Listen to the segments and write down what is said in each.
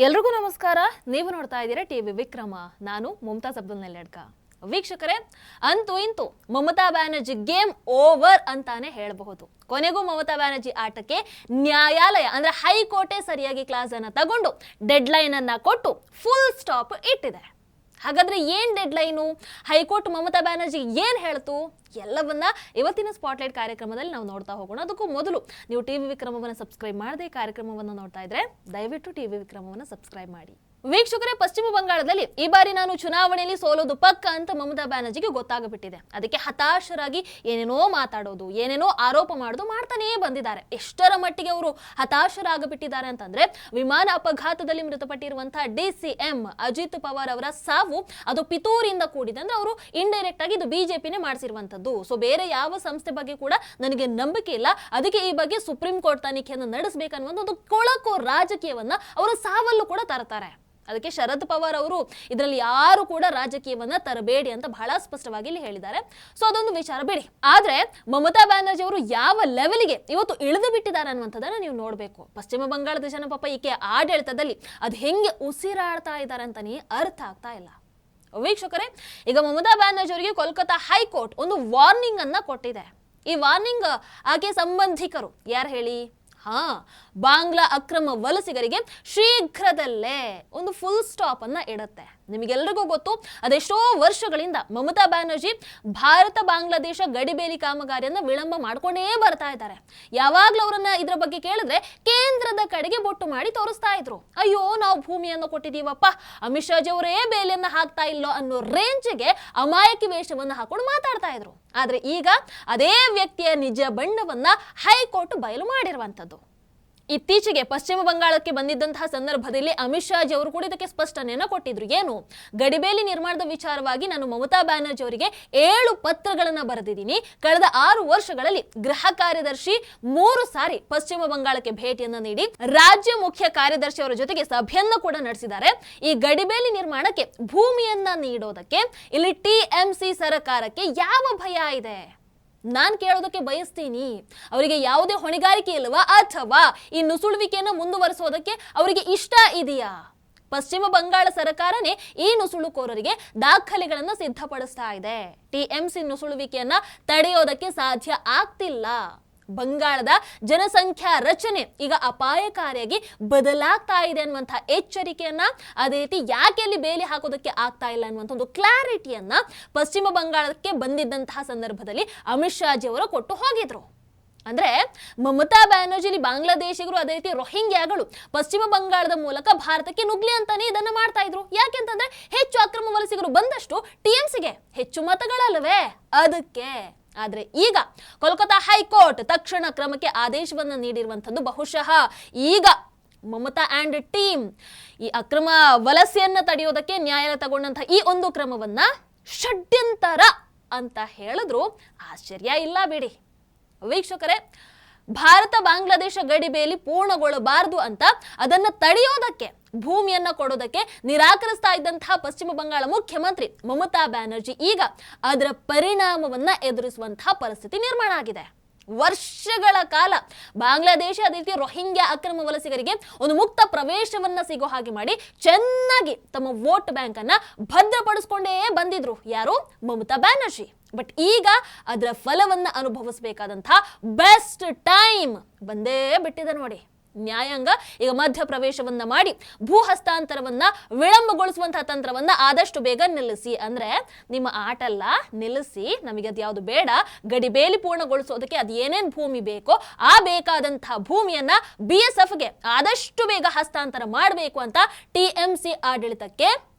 ಎಲ್ರಿಗೂ ನಮಸ್ಕಾರ. ನೀವು ನೋಡ್ತಾ ಇದ್ದೀರಾ ಟಿವಿ ವಿಕ್ರಮ. ನಾನು ಮುಮ್ತಾಜ್ ಅಬ್ದುಲ್ ನೆಲ್ಲೆಡ್ಕ. ವೀಕ್ಷಕರೇ, ಅಂತೂ ಇಂತೂ ಮಮತಾ ಬ್ಯಾನರ್ಜಿ ಗೇಮ್ ಓವರ್ ಅಂತಾನೆ ಹೇಳಬಹುದು. ಕೊನೆಗೂ ಮಮತಾ ಬ್ಯಾನರ್ಜಿ ಆಟಕ್ಕೆ ನ್ಯಾಯಾಲಯ ಅಂದ್ರೆ ಹೈಕೋರ್ಟೇ ಸರಿಯಾಗಿ ಕ್ಲಾಸ್ ಅನ್ನ ತಗೊಂಡು ಡೆಡ್ ಲೈನ್ ಅನ್ನ ಕೊಟ್ಟು ಫುಲ್ ಸ್ಟಾಪ್ ಇಟ್ಟಿದೆ. ಹಾಗಾದ್ರೆ ಏನ್ dead line? High court Mamata Banerjee ಏನ್ ಹೇಳ್ತು ಎಲ್ಲವನ್ನ ಇವತ್ತಿನ ಸ್ಪಾಟ್ಲೈಟ್ ಕಾರ್ಯಕ್ರಮದಲ್ಲಿ ನಾವು ನೋಡ್ತಾ ಹೋಗೋಣ. ಅದಕ್ಕೂ ಮೊದಲು ನೀವು ಟಿವಿ ವಿಕ್ರಮವನ್ನು ಸಬ್ಸ್ಕ್ರೈಬ್ ಮಾಡದೆ ಕಾರ್ಯಕ್ರಮವನ್ನು ನೋಡ್ತಾ ಇದ್ರೆ ದಯವಿಟ್ಟು ಟಿವಿ ವಿಕ್ರಮವನ್ನು ಸಬ್ಸ್ಕ್ರೈಬ್ ಮಾಡಿ. ವೀಕ್ಷಕರೇ, ಪಶ್ಚಿಮ ಬಂಗಾಳದಲ್ಲಿ ಈ ಬಾರಿ ನಾನು ಚುನಾವಣೆಯಲ್ಲಿ ಸೋಲೋದು ಪಕ್ಕ ಅಂತ ಮಮತಾ ಬ್ಯಾನರ್ಜಿಗೆ ಗೊತ್ತಾಗಬಿಟ್ಟಿದೆ. ಅದಕ್ಕೆ ಹತಾಶರಾಗಿ ಏನೇನೋ ಮಾತಾಡೋದು, ಏನೇನೋ ಆರೋಪ ಮಾಡೋದು ಮಾಡ್ತಾನೇ ಬಂದಿದ್ದಾರೆ. ಎಷ್ಟರ ಮಟ್ಟಿಗೆ ಅವರು ಹತಾಶರಾಗಬಿಟ್ಟಿದ್ದಾರೆ ಅಂತಂದ್ರೆ, ವಿಮಾನ ಅಪಘಾತದಲ್ಲಿ ಮೃತಪಟ್ಟಿರುವಂತಹ DCM ಅಜಿತ್ ಪವಾರ್ ಅವರ ಸಾವು ಅದು ಪಿತೂರಿಂದ ಕೂಡಿದೆ. ಅಂದ್ರೆ ಅವರು ಇಂಡೈರೆಕ್ಟ್ ಆಗಿ ಇದು ಬಿಜೆಪಿನೇ ಮಾಡಿಸಿರುವಂತದ್ದು. ಸೊ ಬೇರೆ ಯಾವ ಸಂಸ್ಥೆ ಬಗ್ಗೆ ಕೂಡ ನನಗೆ ನಂಬಿಕೆ ಇಲ್ಲ. ಅದಕ್ಕೆ ಈ ಬಗ್ಗೆ ಸುಪ್ರೀಂ ಕೋರ್ಟ್ ತನಿಖೆಯನ್ನು ನಡೆಸಬೇಕನ್ನುವ ಒಂದು ಕೊಳಕು ರಾಜಕೀಯವನ್ನ ಅವರ ಸಾವಲ್ಲೂ ಕೂಡ ತರ್ತಾರೆ. ಅದಕ್ಕೆ ಶರದ್ ಪವಾರ್ ಅವರು ಇದರಲ್ಲಿ ಯಾರು ಕೂಡ ರಾಜಕೀಯವನ್ನ ತರಬೇಡಿ ಅಂತ ಬಹಳ ಸ್ಪಷ್ಟವಾಗಿ ಇಲ್ಲಿ ಹೇಳಿದ್ದಾರೆ. ಸೊ ಅದೊಂದು ವಿಚಾರ ಬಿಡಿ. ಆದ್ರೆ ಮಮತಾ ಬ್ಯಾನರ್ಜಿ ಅವರು ಯಾವ ಲೆವೆಲ್ಗೆ ಇವತ್ತು ಇಳಿದು ಬಿಟ್ಟಿದ್ದಾರೆ ಅನ್ನುವಂಥದ್ದನ್ನ ನೀವು ನೋಡ್ಬೇಕು. ಪಶ್ಚಿಮ ಬಂಗಾಳದ ಜನ ಪಾಪ ಈಕೆ ಆಡಳಿತದಲ್ಲಿ ಅದು ಹೆಂಗೆ ಉಸಿರಾಡ್ತಾ ಇದ್ದಾರೆ ಅಂತಾನೆ ಅರ್ಥ ಆಗ್ತಾ ಇಲ್ಲ. ವೀಕ್ಷಕರೇ, ಈಗ ಮಮತಾ ಬ್ಯಾನರ್ಜಿ ಅವರಿಗೆ ಕೋಲ್ಕತ್ತಾ ಹೈಕೋರ್ಟ್ ಒಂದು ವಾರ್ನಿಂಗ್ ಅನ್ನ ಕೊಟ್ಟಿದೆ. ಈ ವಾರ್ನಿಂಗ್ ಆಕೆ ಸಂಬಂಧಿಕರು ಯಾರು ಹೇಳಿ? ಬಾಂಗ್ಲಾ ಅಕ್ರಮ ವಲಸಿಗರಿಗೆ ಶೀಘ್ರದಲ್ಲೇ ಒಂದು ಫುಲ್ ಸ್ಟಾಪ್ ಅನ್ನ ಇಡುತ್ತೆ. ನಿಮಗೆಲ್ಲರಿಗೂ ಗೊತ್ತು, ಅದೆಷ್ಟೋ ವರ್ಷಗಳಿಂದ ಮಮತಾ ಬ್ಯಾನರ್ಜಿ ಭಾರತ ಬಾಂಗ್ಲಾದೇಶ ಗಡಿಬೇಲಿ ಕಾಮಗಾರಿಯನ್ನ ವಿಳಂಬ ಮಾಡ್ಕೊಂಡೇ ಬರ್ತಾ ಇದ್ದಾರೆ. ಯಾವಾಗ್ಲೂ ಅವರನ್ನ ಇದ್ರ ಬಗ್ಗೆ ಕೇಳಿದ್ರೆ ಕೇಂದ್ರದ ಕಡೆಗೆ ಬೊಟ್ಟು ಮಾಡಿ ತೋರಿಸ್ತಾ ಇದ್ರು. ಅಯ್ಯೋ, ನಾವು ಭೂಮಿಯನ್ನು ಕೊಟ್ಟಿದೀವಪ್ಪ, ಅಮಿತ್ ಶಾಜಿ ಅವರೇ ಬೇಲಿಯನ್ನ ಹಾಕ್ತಾ ಇಲ್ಲೋ ಅನ್ನೋ ರೇಂಜ್ಗೆ ಅಮಾಯಕಿ ವೇಷವನ್ನ ಹಾಕೊಂಡು ಮಾತಾಡ್ತಾ ಇದ್ರು. ಆದ್ರೆ ಈಗ ಅದೇ ವ್ಯಕ್ತಿಯ ನಿಜ ಬಣ್ಣವನ್ನ ಹೈಕೋರ್ಟ್ ಬಯಲು ಮಾಡಿರುವಂತದ್ದು. ಇತ್ತೀಚೆಗೆ ಪಶ್ಚಿಮ ಬಂಗಾಳಕ್ಕೆ ಬಂದಿದ್ದಂತಹ ಸಂದರ್ಭದಲ್ಲಿ ಅಮಿತ್ ಶಾಜಿ ಅವರು ಕೂಡ ಇದಕ್ಕೆ ಸ್ಪಷ್ಟನೆಯನ್ನ ಕೊಟ್ಟಿದ್ರು. ಏನು? ಗಡಿಬೇಲಿ ನಿರ್ಮಾಣದ ವಿಚಾರವಾಗಿ ನಾನು ಮಮತಾ ಬ್ಯಾನರ್ಜಿ ಅವರಿಗೆ 7 ಪತ್ರಗಳನ್ನ ಬರೆದಿದ್ದೀನಿ. ಕಳೆದ 6 ವರ್ಷಗಳಲ್ಲಿ ಗೃಹ ಕಾರ್ಯದರ್ಶಿ 3 ಸಾರಿ ಪಶ್ಚಿಮ ಬಂಗಾಳಕ್ಕೆ ಭೇಟಿಯನ್ನ ನೀಡಿ ರಾಜ್ಯ ಮುಖ್ಯ ಕಾರ್ಯದರ್ಶಿ ಅವರ ಜೊತೆಗೆ ಸಭೆಯನ್ನ ಕೂಡ ನಡೆಸಿದ್ದಾರೆ. ಈ ಗಡಿಬೇಲಿ ನಿರ್ಮಾಣಕ್ಕೆ ಭೂಮಿಯನ್ನ ನೀಡೋದಕ್ಕೆ ಇಲ್ಲಿ TMC ಸರ್ಕಾರಕ್ಕೆ ಯಾವ ಭಯ ಇದೆ? ನಾನ್ ಕೇಳೋದಕ್ಕೆ ಬಯಸ್ತೀನಿ, ಅವರಿಗೆ ಯಾವುದೇ ಹೊಣೆಗಾರಿಕೆ ಇಲ್ವಾ? ಅಥವಾ ಈ ನುಸುಳುವಿಕೆಯನ್ನು ಮುಂದುವರಿಸೋದಕ್ಕೆ ಅವರಿಗೆ ಇಷ್ಟ ಇದೆಯಾ? ಪಶ್ಚಿಮ ಬಂಗಾಳ ಸರ್ಕಾರನೇ ಈ ನುಸುಳುಕೋರರಿಗೆ ದಾಖಲೆಗಳನ್ನು ಸಿದ್ಧಪಡಿಸ್ತಾ ಇದೆ. TMC ನುಸುಳುವಿಕೆಯನ್ನ ತಡೆಯೋದಕ್ಕೆ ಸಾಧ್ಯ ಆಗ್ತಿಲ್ಲ. ಬಂಗಾಳದ ಜನಸಂಖ್ಯಾ ರಚನೆ ಈಗ ಅಪಾಯಕಾರಿಯಾಗಿ ಬದಲಾಗ್ತಾ ಇದೆ ಅನ್ನುವಂಥ ಎಚ್ಚರಿಕೆಯನ್ನ, ಅದೇ ರೀತಿ ಯಾಕೆ ಅಲ್ಲಿ ಬೇಲಿ ಹಾಕೋದಕ್ಕೆ ಆಗ್ತಾ ಇಲ್ಲ ಅನ್ನುವಂಥ ಒಂದು ಕ್ಲಾರಿಟಿಯನ್ನ ಪಶ್ಚಿಮ ಬಂಗಾಳಕ್ಕೆ ಬಂದಿದ್ದಂತಹ ಸಂದರ್ಭದಲ್ಲಿ ಅಮಿತ್ ಶಾಜಿ ಅವರು ಕೊಟ್ಟು ಹೋಗಿದ್ರು. ಅಂದ್ರೆ ಮಮತಾ ಬ್ಯಾನರ್ಜಿ ಬಾಂಗ್ಲಾದೇಶಿಗರು ಅದೇ ರೀತಿ ರೋಹಿಂಗ್ಯಾಗಳು ಪಶ್ಚಿಮ ಬಂಗಾಳದ ಮೂಲಕ ಭಾರತಕ್ಕೆ ನುಗ್ಲಿ ಅಂತಾನೆ ಇದನ್ನ ಮಾಡ್ತಾ ಇದ್ರು. ಯಾಕೆಂತಂದ್ರೆ ಹೆಚ್ಚು ಅಕ್ರಮ ವಲಸಿಗರು ಬಂದಷ್ಟು TMCಗೆ ಹೆಚ್ಚು ಮತಗಳಲ್ಲವೇ? ಅದಕ್ಕೆ. ಆದ್ರೆ ಈಗ ಕೋಲ್ಕತ್ತಾ ಹೈಕೋರ್ಟ್ ತಕ್ಷಣ ಕ್ರಮಕ್ಕೆ ಆದೇಶವನ್ನ ನೀಡಿರುವಂತದ್ದು ಬಹುಶಃ ಈಗ ಮಮತಾ ಅಂಡ್ ಟೀಮ್ ಈ ಅಕ್ರಮ ವಲಸೆಯನ್ನ ತಡೆಯೋದಕ್ಕೆ ನ್ಯಾಯಾಲಯ ತಗೊಂಡಂತಹ ಈ ಒಂದು ಕ್ರಮವನ್ನ ಷಡ್ಯಂತರ ಅಂತ ಹೇಳಿದ್ರು ಆಶ್ಚರ್ಯ ಇಲ್ಲ ಬಿಡಿ. ವೀಕ್ಷಕರೇ, ಭಾರತ ಬಾಂಗ್ಲಾದೇಶ ಗಡಿಬೇಲಿ ಪೂರ್ಣಗೊಳ್ಳಬಾರದು ಅಂತ ಅದನ್ನ ತಡೆಯೋದಕ್ಕೆ ಭೂಮಿಯನ್ನ ಕೊಡೋದಕ್ಕೆ ನಿರಾಕರಿಸ್ತಾ ಇದ್ದಂತಹ ಪಶ್ಚಿಮ ಬಂಗಾಳ ಮುಖ್ಯಮಂತ್ರಿ ಮಮತಾ ಬ್ಯಾನರ್ಜಿ ಈಗ ಅದರ ಪರಿಣಾಮವನ್ನ ಎದುರಿಸುವಂತಹ ಪರಿಸ್ಥಿತಿ ನಿರ್ಮಾಣ ಆಗಿದೆ. ವರ್ಷಗಳ ಕಾಲ ಬಾಂಗ್ಲಾದೇಶ ಅದೇ ರೀತಿ ರೋಹಿಂಗ್ಯಾ ಅಕ್ರಮ ವಲಸಿಗರಿಗೆ ಒಂದು ಮುಕ್ತ ಪ್ರವೇಶವನ್ನ ಸಿಗೋ ಹಾಗೆ ಮಾಡಿ ಚೆನ್ನಾಗಿ ತಮ್ಮ ವೋಟ್ ಬ್ಯಾಂಕ್ ಅನ್ನ ಭದ್ರಪಡಿಸಿಕೊಂಡೇ ಬಂದಿದ್ರು ಯಾರು? ಮಮತಾ ಬ್ಯಾನರ್ಜಿ. ಬಟ್ ಈಗ ಅದರ ಫಲವನ್ನ ಅನುಭವಿಸಬೇಕಾದಂತಹ ಬೆಸ್ಟ್ ಟೈಮ್ ಬಂದೇ ಬಿಟ್ಟಿದೆ ನೋಡಿ. ನ್ಯಾಯಾಂಗ ಈಗ ಮಧ್ಯ ಪ್ರವೇಶವನ್ನ ಮಾಡಿ ಭೂ ಹಸ್ತಾಂತರವನ್ನ ವಿಳಂಬಗೊಳಿಸುವಂತಹ ತಂತ್ರವನ್ನ ಆದಷ್ಟು ಬೇಗ ನಿಲ್ಲಿಸಿ. ಅಂದ್ರೆ ನಿಮ್ಮ ಆಟ ಎಲ್ಲ ನಿಲ್ಲಿಸಿ, ನಮಗೆ ಅದ್ಯಾವುದು ಬೇಡ, ಗಡಿಬೇಲಿ ಪೂರ್ಣಗೊಳಿಸೋದಕ್ಕೆ ಅದು ಏನೇನ್ ಭೂಮಿ ಬೇಕೋ ಆ ಬೇಕಾದಂತಹ ಭೂಮಿಯನ್ನ BSFಗೆ ಆದಷ್ಟು ಬೇಗ ಹಸ್ತಾಂತರ ಮಾಡಬೇಕು ಅಂತ TMC ಆಡಳಿತಕ್ಕೆ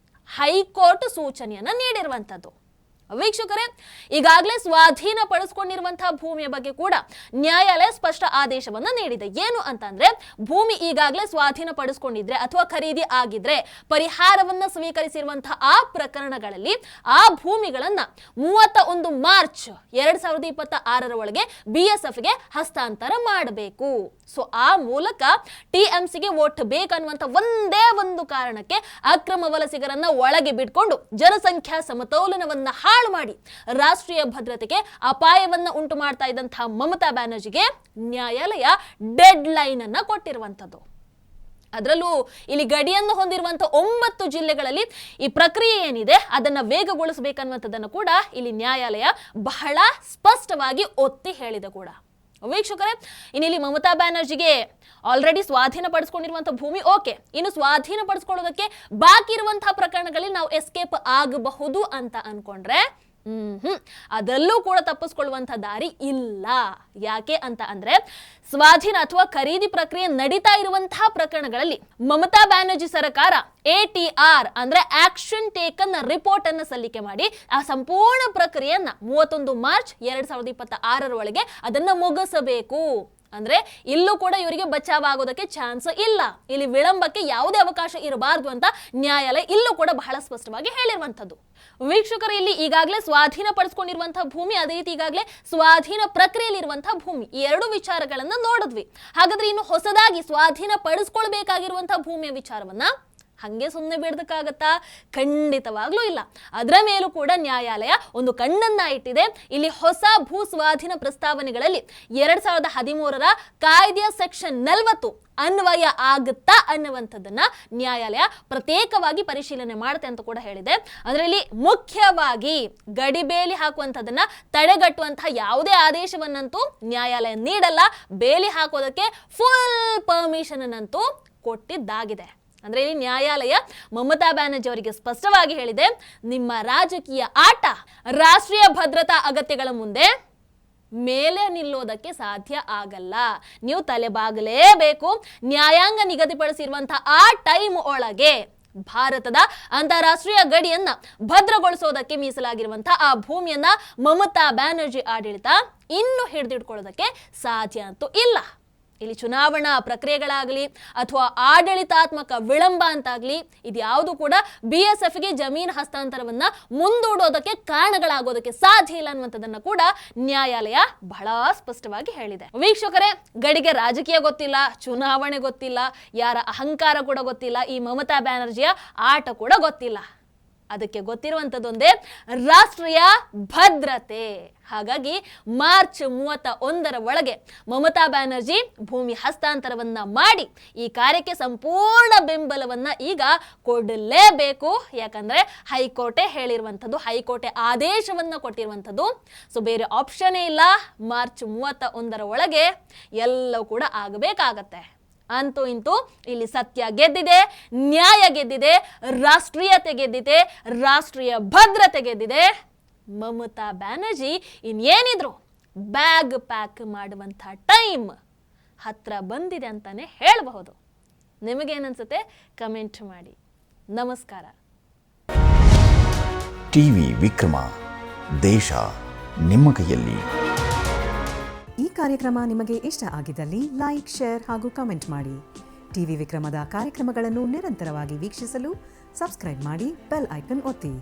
ಹೈಕೋರ್ಟ್ ಸೂಚನೆಯನ್ನ ನೀಡಿರುವಂತದ್ದು. ವೀಕ್ಷಕರೇ, ಈಗಾಗಲೇ ಸ್ವಾಧೀನ ಪಡಿಸಿಕೊಂಡಿರುವಂತಹ ಭೂಮಿಯ ಬಗ್ಗೆ ಕೂಡ ನ್ಯಾಯಾಲಯ ಸ್ಪಷ್ಟ ಆದೇಶವನ್ನ ನೀಡಿದೆ. ಏನು ಅಂತಂದ್ರೆ, ಭೂಮಿ ಈಗಾಗಲೇ ಸ್ವಾಧೀನ ಪಡಿಸಿಕೊಂಡಿದ್ರೆ ಅಥವಾ ಖರೀದಿ ಆಗಿದ್ರೆ ಪರಿಹಾರವನ್ನ ಸ್ವೀಕರಿಸಿರುವಂತಹ ಆ ಪ್ರಕರಣಗಳಲ್ಲಿ ಆ ಭೂಮಿಗಳನ್ನ 31 ಮಾರ್ಚ್ 2026 ಒಳಗೆ BSFಗೆ ಹಸ್ತಾಂತರ ಮಾಡಬೇಕು. ಸೊ ಆ ಮೂಲಕ TMCಗೆ ವೋಟ್ ಬೇಕನ್ನುವಂತ ಒಂದೇ ಒಂದು ಕಾರಣಕ್ಕೆ ಅಕ್ರಮ ವಲಸಿಗರನ್ನ ಒಳಗೆ ಬಿಟ್ಕೊಂಡು ಜನಸಂಖ್ಯಾ ಸಮತೋಲನವನ್ನ ಹಾಳು ಮಾಡಿ ರಾಷ್ಟ್ರೀಯ ಭದ್ರತೆಗೆ ಅಪಾಯವನ್ನ ಉಂಟು ಮಾಡ್ತಾ ಇದ್ದಂತಹ ಮಮತಾ ಬ್ಯಾನರ್ಜಿಗೆ ನ್ಯಾಯಾಲಯ ಡೆಡ್ ಲೈನ್ ಅನ್ನ ಕೊಟ್ಟಿರುವಂತದ್ದು. ಅದರಲ್ಲೂ ಇಲ್ಲಿ ಗಡಿಯನ್ನು ಹೊಂದಿರುವಂತಹ 9 ಜಿಲ್ಲೆಗಳಲ್ಲಿ ಈ ಪ್ರಕ್ರಿಯೆ ಏನಿದೆ ಅದನ್ನ ವೇಗಗೊಳಿಸಬೇಕನ್ನುವಂಥದ್ದನ್ನು ಕೂಡ ಇಲ್ಲಿ ನ್ಯಾಯಾಲಯ ಬಹಳ ಸ್ಪಷ್ಟವಾಗಿ ಒತ್ತಿ ಹೇಳಿದೆ ಕೂಡ. ವೀಕ್ಷಕರೇ, ಇನ್ನಿಲ್ಲಿ ಮಮತಾ ಬ್ಯಾನರ್ಜಿಗೆ ಆಲ್ರೆಡಿ ಸ್ವಾಧೀನಪಡಿಸ್ಕೊಂಡಿರುವಂತಹ ಭೂಮಿ ಓಕೆ, ಇನ್ನು ಸ್ವಾಧೀನಪಡಿಸ್ಕೊಳ್ಳೋದಕ್ಕೆ ಬಾಕಿ ಇರುವಂತಹ ಪ್ರಕರಣಗಳಲ್ಲಿ ನಾವು ಎಸ್ಕೇಪ್ ಆಗಬಹುದು ಅಂತ ಅನ್ಕೊಂಡ್ರೆ ಅದರಲ್ಲೂ ಕೂಡ ತಪ್ಪಿಸ್ಕೊಳ್ಳುವಂಥ ದಾರಿ ಇಲ್ಲ. ಯಾಕೆ ಅಂತ ಅಂದ್ರೆ ಸ್ವಾಧೀನ ಅಥವಾ ಖರೀದಿ ಪ್ರಕ್ರಿಯೆ ನಡೀತಾ ಇರುವಂತಹ ಪ್ರಕರಣಗಳಲ್ಲಿ ಮಮತಾ ಬ್ಯಾನರ್ಜಿ ಸರ್ಕಾರ ATR ಅಂದ್ರೆ ಆಕ್ಷನ್ ಟೇಕನ್ ರಿಪೋರ್ಟ್ ಅನ್ನು ಸಲ್ಲಿಕೆ ಮಾಡಿ ಆ ಸಂಪೂರ್ಣ ಪ್ರಕ್ರಿಯೆಯನ್ನ 31 ಮಾರ್ಚ್ 2026 ಒಳಗೆ ಅದನ್ನ ಮುಗಿಸಬೇಕು. ಅಂದ್ರೆ ಇಲ್ಲೂ ಕೂಡ ಇವರಿಗೆ ಬಚಾವ್ ಆಗೋದಕ್ಕೆ ಚಾನ್ಸ್ ಇಲ್ಲ, ಇಲ್ಲಿ ವಿಳಂಬಕ್ಕೆ ಯಾವುದೇ ಅವಕಾಶ ಇರಬಾರ್ದು ಅಂತ ನ್ಯಾಯಾಲಯ ಇಲ್ಲೂ ಕೂಡ ಬಹಳ ಸ್ಪಷ್ಟವಾಗಿ ಹೇಳಿರುವಂತದ್ದು. ವೀಕ್ಷಕರು, ಇಲ್ಲಿ ಈಗಾಗಲೇ ಸ್ವಾಧೀನ ಪಡಿಸ್ಕೊಂಡಿರುವಂತಹ ಭೂಮಿ, ಅದೇ ರೀತಿ ಈಗಾಗಲೇ ಸ್ವಾಧೀನ ಪ್ರಕ್ರಿಯೆಯಲ್ಲಿ ಇರುವಂತಹ ಭೂಮಿ, ಈ ಎರಡು ವಿಚಾರಗಳನ್ನ ನೋಡಿದ್ವಿ. ಹಾಗಾದ್ರೆ ಇನ್ನು ಹೊಸದಾಗಿ ಸ್ವಾಧೀನ ಪಡಿಸ್ಕೊಳ್ಬೇಕಾಗಿರುವಂತಹ ಭೂಮಿಯ ವಿಚಾರವನ್ನ ಹಂಗೆ ಸುಮ್ಮನೆ ಬಿಡೋದಕ್ಕಾಗತ್ತಾ? ಖಂಡಿತವಾಗ್ಲೂ ಇಲ್ಲ. ಅದರ ಮೇಲೂ ಕೂಡ ನ್ಯಾಯಾಲಯ ಒಂದು ಕಣ್ಣನ್ನ ಇಟ್ಟಿದೆ. ಇಲ್ಲಿ ಹೊಸ ಭೂ ಸ್ವಾಧೀನ ಪ್ರಸ್ತಾವನೆಗಳಲ್ಲಿ 2013ರ ಕಾಯ್ದೆಯ ಸೆಕ್ಷನ್ 40 ಅನ್ವಯ ಆಗುತ್ತಾ ಅನ್ನುವಂಥದ್ದನ್ನ ನ್ಯಾಯಾಲಯ ಪ್ರತ್ಯೇಕವಾಗಿ ಪರಿಶೀಲನೆ ಮಾಡುತ್ತೆ ಅಂತ ಕೂಡ ಹೇಳಿದೆ. ಅದರಲ್ಲಿ ಮುಖ್ಯವಾಗಿ ಗಡಿಬೇಲಿ ಹಾಕುವಂಥದ್ದನ್ನ ತಡೆಗಟ್ಟುವಂತಹ ಯಾವುದೇ ಆದೇಶವನ್ನಂತೂ ನ್ಯಾಯಾಲಯ ನೀಡಲ್ಲ. ಬೇಲಿ ಹಾಕೋದಕ್ಕೆ ಫುಲ್ ಪರ್ಮಿಷನ್ ಅನ್ನಂತೂ ಕೊಟ್ಟಿದ್ದಾಗಿದೆ. ಅಂದ್ರೆ ಇಲ್ಲಿ ನ್ಯಾಯಾಲಯ ಮಮತಾ ಬ್ಯಾನರ್ಜಿ ಅವರಿಗೆ ಸ್ಪಷ್ಟವಾಗಿ ಹೇಳಿದೆ, ನಿಮ್ಮ ರಾಜಕೀಯ ಆಟ ರಾಷ್ಟ್ರೀಯ ಭದ್ರತಾ ಅಗತ್ಯಗಳ ಮುಂದೆ ಮೇಲೆ ನಿಲ್ಲೋದಕ್ಕೆ ಸಾಧ್ಯ ಆಗಲ್ಲ. ನೀವು ತಲೆಬಾಗಲೇಬೇಕು. ನ್ಯಾಯಾಂಗ ನಿಗದಿಪಡಿಸಿರುವಂತಹ ಆ ಟೈಮ್ ಒಳಗೆ ಭಾರತದ ಅಂತಾರಾಷ್ಟ್ರೀಯ ಗಡಿಯನ್ನ ಭದ್ರಗೊಳಿಸೋದಕ್ಕೆ ಮೀಸಲಾಗಿರುವಂತಹ ಆ ಭೂಮಿಯನ್ನ ಮಮತಾ ಬ್ಯಾನರ್ಜಿ ಆಡಳಿತ ಇನ್ನು ಹಿಡಿದಿಟ್ಕೊಳ್ಳೋದಕ್ಕೆ ಸಾಧ್ಯ ಅಂತೂ ಇಲ್ಲ. ಇಲ್ಲಿ ಚುನಾವಣಾ ಪ್ರಕ್ರಿಯೆಗಳಾಗಲಿ ಅಥವಾ ಆಡಳಿತಾತ್ಮಕ ವಿಳಂಬ ಅಂತಾಗ್ಲಿ ಇದ್ಯಾವುದು ಕೂಡ BSFಗೆ ಜಮೀನು ಹಸ್ತಾಂತರವನ್ನ ಮುಂದೂಡೋದಕ್ಕೆ ಕಾರಣಗಳಾಗೋದಕ್ಕೆ ಸಾಧ್ಯ ಇಲ್ಲ ಅನ್ನುವಂಥದ್ದನ್ನ ಕೂಡ ನ್ಯಾಯಾಲಯ ಬಹಳ ಸ್ಪಷ್ಟವಾಗಿ ಹೇಳಿದೆ. ವೀಕ್ಷಕರೇ, ಗಡಿಗೆ ರಾಜಕೀಯ ಗೊತ್ತಿಲ್ಲ, ಚುನಾವಣೆ ಗೊತ್ತಿಲ್ಲ, ಯಾರ ಅಹಂಕಾರ ಕೂಡ ಗೊತ್ತಿಲ್ಲ, ಈ ಮಮತಾ ಬ್ಯಾನರ್ಜಿಯ ಆಟ ಕೂಡ ಗೊತ್ತಿಲ್ಲ. ಅದಕ್ಕೆ ಗೊತ್ತಿರುವಂಥದ್ದೊಂದೇ ರಾಷ್ಟ್ರೀಯ ಭದ್ರತೆ. ಹಾಗಾಗಿ ಮಾರ್ಚ್ 31ರ ಒಳಗೆ ಮಮತಾ ಬ್ಯಾನರ್ಜಿ ಭೂಮಿ ಹಸ್ತಾಂತರವನ್ನ ಮಾಡಿ ಈ ಕಾರ್ಯಕ್ಕೆ ಸಂಪೂರ್ಣ ಬೆಂಬಲವನ್ನ ಈಗ ಕೊಡಲೇಬೇಕು. ಯಾಕಂದ್ರೆ ಹೈಕೋರ್ಟೇ ಹೇಳಿರುವಂಥದ್ದು, ಹೈಕೋರ್ಟೇ ಆದೇಶವನ್ನ ಕೊಟ್ಟಿರುವಂಥದ್ದು. ಸೊ ಬೇರೆ ಆಪ್ಷನ್ನೇ ಇಲ್ಲ. ಮಾರ್ಚ್ 31ರ ಒಳಗೆ ಎಲ್ಲವೂ ಕೂಡ ಆಗಬೇಕಾಗತ್ತೆ. ಅಂತೂ ಇಂತೂ ಇಲ್ಲಿ ಸತ್ಯ ಗೆದ್ದಿದೆ, ನ್ಯಾಯ ಗೆದ್ದಿದೆ, ರಾಷ್ಟ್ರೀಯತೆ ಗೆದ್ದಿದೆ, ರಾಷ್ಟ್ರೀಯ ಭದ್ರತೆ ಗೆದ್ದಿದೆ. ಮಮತಾ ಬ್ಯಾನರ್ಜಿ ಇನ್ನೇನಿದ್ರು ಬ್ಯಾಗ್ ಪ್ಯಾಕ್ ಮಾಡುವಂಥ ಟೈಮ್ ಹತ್ರ ಬಂದಿದೆ ಅಂತಾನೆ ಹೇಳಬಹುದು. ನಿಮಗೇನನ್ಸುತ್ತೆ? ಕಮೆಂಟ್ ಮಾಡಿ. ನಮಸ್ಕಾರ. ಟಿವಿ ವಿಕ್ರಮ, ದೇಶ ನಿಮ್ಮ ಕೈಯಲ್ಲಿ. ಈ ಕಾರ್ಯಕ್ರಮ ನಿಮಗೆ ಇಷ್ಟ ಆಗಿದ್ದಲ್ಲಿ ಲೈಕ್, ಶೇರ್ ಹಾಗೂ ಕಮೆಂಟ್ ಮಾಡಿ. ಟಿವಿ ವಿಕ್ರಮದ ಕಾರ್ಯಕ್ರಮಗಳನ್ನು ನಿರಂತರವಾಗಿ ವೀಕ್ಷಿಸಲು ಸಬ್ಸ್ಕ್ರೈಬ್ ಮಾಡಿ, ಬೆಲ್ ಐಕನ್ ಒತ್ತಿ.